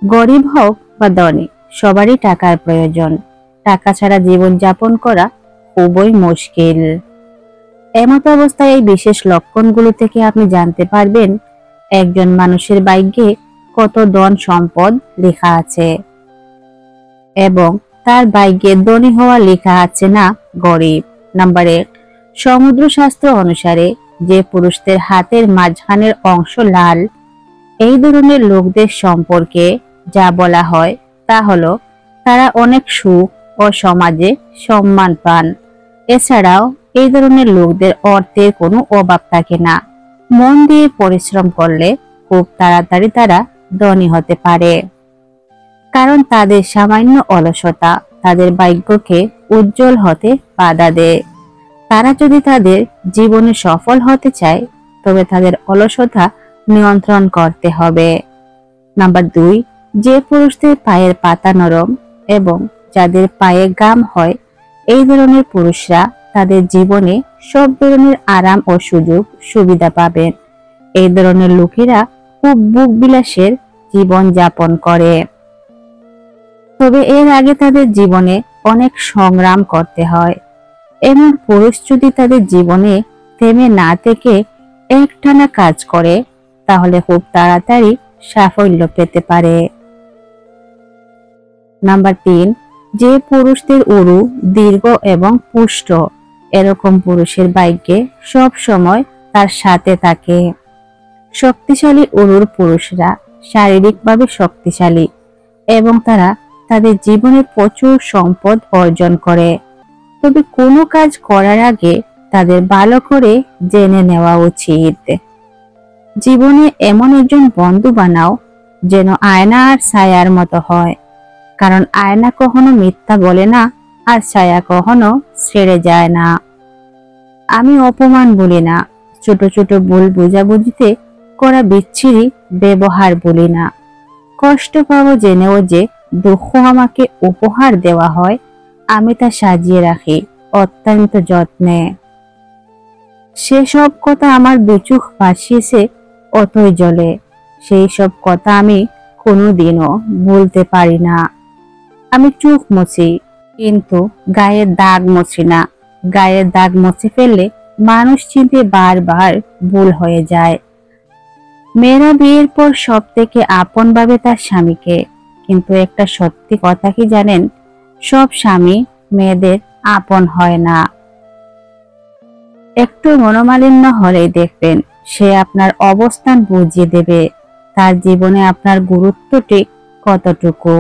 গরিব হোক বা ধনী, সবারই টাকার প্রয়োজন। টাকা ছাড়া জীবন যাপন করা খুবই মুশকিল। এমত অবস্থায় এই বিশেষ লক্ষণগুলো থেকে আপনি জানতে পারবেন একজন মানুষের ভাগ্যে কত ধন সম্পদ লেখা আছে এবং তার ভাগ্যে ধনী হওয়া লেখা আছে না গরিব। নাম্বার 1, সমুদ্র শাস্ত্র অনুসারে যে পুরুষদের হাতের মাঝখানের অংশ লাল, এই ধরনের লোকদের সম্পর্কে যা বলা হয় তা হলো তারা অনেক সুখ ও সমাজে সম্মান পান। এছাড়াও এই ধরনের লোকদের অর্থের কোনো অভাব থাকে না। মন দিয়ে পরিশ্রম করলে খুব তাড়াতাড়ি তারা ধনী হতে পারে, কারণ তাদের সামান্য অলসতা তাদের ভাগ্যকে উজ্জ্বল হতে বাধা দেয়। তারা যদি তাদের জীবনে সফল হতে চায় তবে তাদের অলসতা নিয়ন্ত্রণ করতে হবে। নাম্বার 2, যে পুরুষদের পায়ের পাতা নরম এবং যাদের পায়ে গাম হয়, এই ধরনের পুরুষরা তাদের জীবনে সব ধরনের আরাম ও সুযোগ সুবিধা পাবেন। এই ধরনের লোকেরা খুব ভোগ বিলাসের জীবন যাপন করে, তবে এর আগে তাদের জীবনে অনেক সংগ্রাম করতে হয়। এমন পুরুষ যদি তাদের জীবনে থেমে না থেকে একটানা কাজ করে তাহলে খুব তাড়াতাড়ি সাফল্য পেতে পারে। নাম্বার 3, যে পুরুষদের উরু দীর্ঘ এবং পুষ্ট, এরকম পুরুষের ভাগ্যে সব সময় তার সাথে থাকে। শক্তিশালী উরুর পুরুষরা শারীরিকভাবে শক্তিশালী এবং তারা তাদের জীবনে প্রচুর সম্পদ অর্জন করে, তবে কোনো কাজ করার আগে তাদের ভালো করে জেনে নেওয়া উচিত। জীবনে এমন একজন বন্ধু বানাও যেন আয়না আর ছায়ার মতো হয়, কারণ আয়না কখনো মিথ্যা বলে না আর ছায়া কখনো ছেড়ে যায় না। আমি অপমান বলি না, ছোট ছোট ভুল বোঝাবুঝিতে করা বিচ্ছিরি ব্যবহার বলি না। কষ্ট পাবো জেনেও যে দুঃখ আমাকে উপহার দেওয়া হয়, আমি তা সাজিয়ে রাখি অত্যন্ত যত্নে। সেসব কথা আমার দুচোখ ভাসিয়েছে অথই জলে, সেই সব কথা আমি কোনোদিনও ভুলতে পারি না। আমি চোখ মুছি কিন্তু গায়ের দাগ মুছি না। গায়ের দাগ মুছে ফেললে মানুষ চিনতে বারবার ভুল হয়ে যায়। মেয়েরা বিয়ের পর সব থেকে আপন ভাবে তার স্বামীকে, কিন্তু একটা সত্যি কথা কি জানেন, সব স্বামী মেয়েদের আপন হয় না। একটু মনোমালিন্য হলেই দেখবেন সে আপনার অবস্থান বুঝিয়ে দেবে, তার জীবনে আপনার গুরুত্ব ঠিক কতটুকু।